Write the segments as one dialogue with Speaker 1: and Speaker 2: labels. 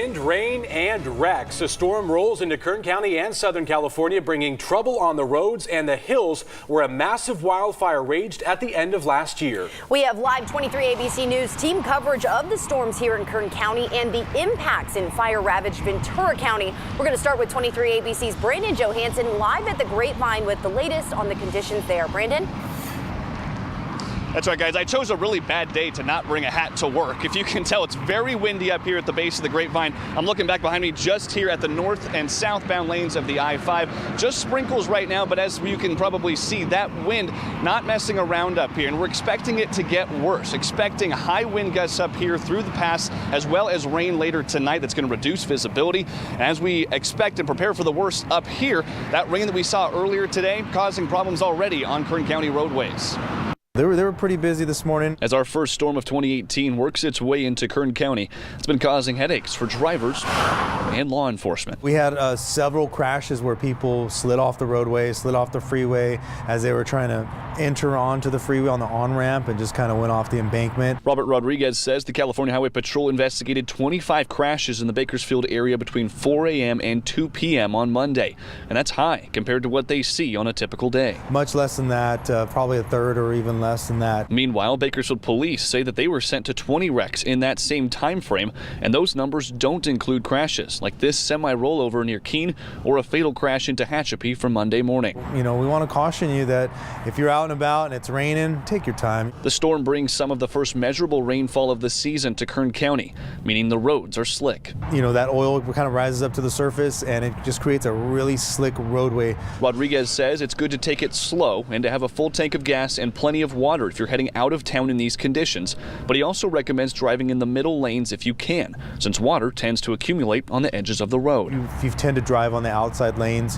Speaker 1: Wind, rain, and wrecks. A storm rolls into Kern County and Southern California, bringing trouble on the roads and the hills where a massive wildfire raged at the end of last year.
Speaker 2: We have live 23 ABC News team coverage of the storms here in Kern County and the impacts in fire-ravaged Ventura County. We're going to start with 23 ABC's Brandon Johansson live at the Grapevine with the latest on the conditions there. Brandon?
Speaker 3: That's right, guys. I chose a really bad day to not bring a hat to work. If you can tell, it's very windy up here at the base of the Grapevine. I'm looking back behind me just here at the north and southbound lanes of the I-5. Just sprinkles right now, but as you can probably see, that wind not messing around up here, and we're expecting it to get worse. Expecting high wind gusts up here through the pass, as well as rain later tonight that's going to reduce visibility. And as we expect and prepare for the worst up here, that rain that we saw earlier today causing problems already on Kern County roadways.
Speaker 4: They were pretty busy this morning.
Speaker 3: As our first storm of 2018 works its way into Kern County, it's been causing headaches for drivers and law enforcement.
Speaker 4: We had several crashes where people slid off the roadway, slid off the freeway as they were trying to enter onto the freeway on the on-ramp and just kind of went off the embankment.
Speaker 3: Robert Rodriguez says the California Highway Patrol investigated 25 crashes in the Bakersfield area between 4 a.m. and 2 p.m. on Monday. And that's high compared to what they see on a typical day.
Speaker 4: Much less than that, probably a third or even less than that.
Speaker 3: Meanwhile, Bakersfield police say that they were sent to 20 wrecks in that same time frame, and those numbers don't include crashes like this semi-rollover near Keene or a fatal crash into Hatchapee from Monday morning.
Speaker 4: You know, we want to caution you that if you're out and about and it's raining, take your time.
Speaker 3: The storm brings some of the first measurable rainfall of the season to Kern County, meaning the roads are slick.
Speaker 4: You know, that oil kind of rises up to the surface and it just creates a really slick roadway.
Speaker 3: Rodriguez says it's good to take it slow and to have a full tank of gas and plenty of water if you're heading out of town in these conditions, but he also recommends driving in the middle lanes if you can, since water tends to accumulate on the edges of the road.
Speaker 4: You tend to drive on the outside lanes,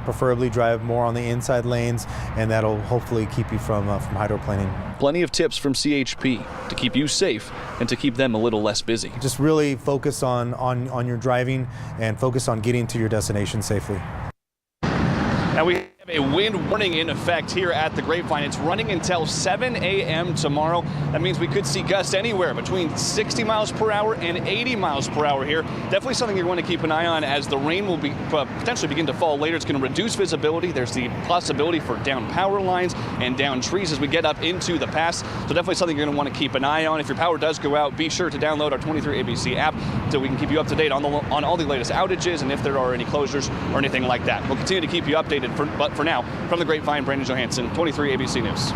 Speaker 4: preferably drive more on the inside lanes, and that'll hopefully keep you from hydroplaning.
Speaker 3: Plenty of tips from CHP to keep you safe and to keep them a little less busy.
Speaker 4: Just really focus on your driving and focus on getting to your destination safely.
Speaker 3: Now we have a wind warning in effect here at the Grapevine. It's running until 7 a.m. tomorrow. That means we could see gusts anywhere between 60 miles per hour and 80 miles per hour here. Definitely something you're going to keep an eye on as the rain will be potentially begin to fall later. It's going to reduce visibility. There's the possibility for down power lines and down trees as we get up into the pass. So definitely something you're going to want to keep an eye on. If your power does go out, be sure to download our 23 ABC app so we can keep you up to date on all the latest outages and if there are any closures or anything like that. We'll continue to keep you updated, but for now, from the Grapevine, Brandon Johansson, 23 ABC News.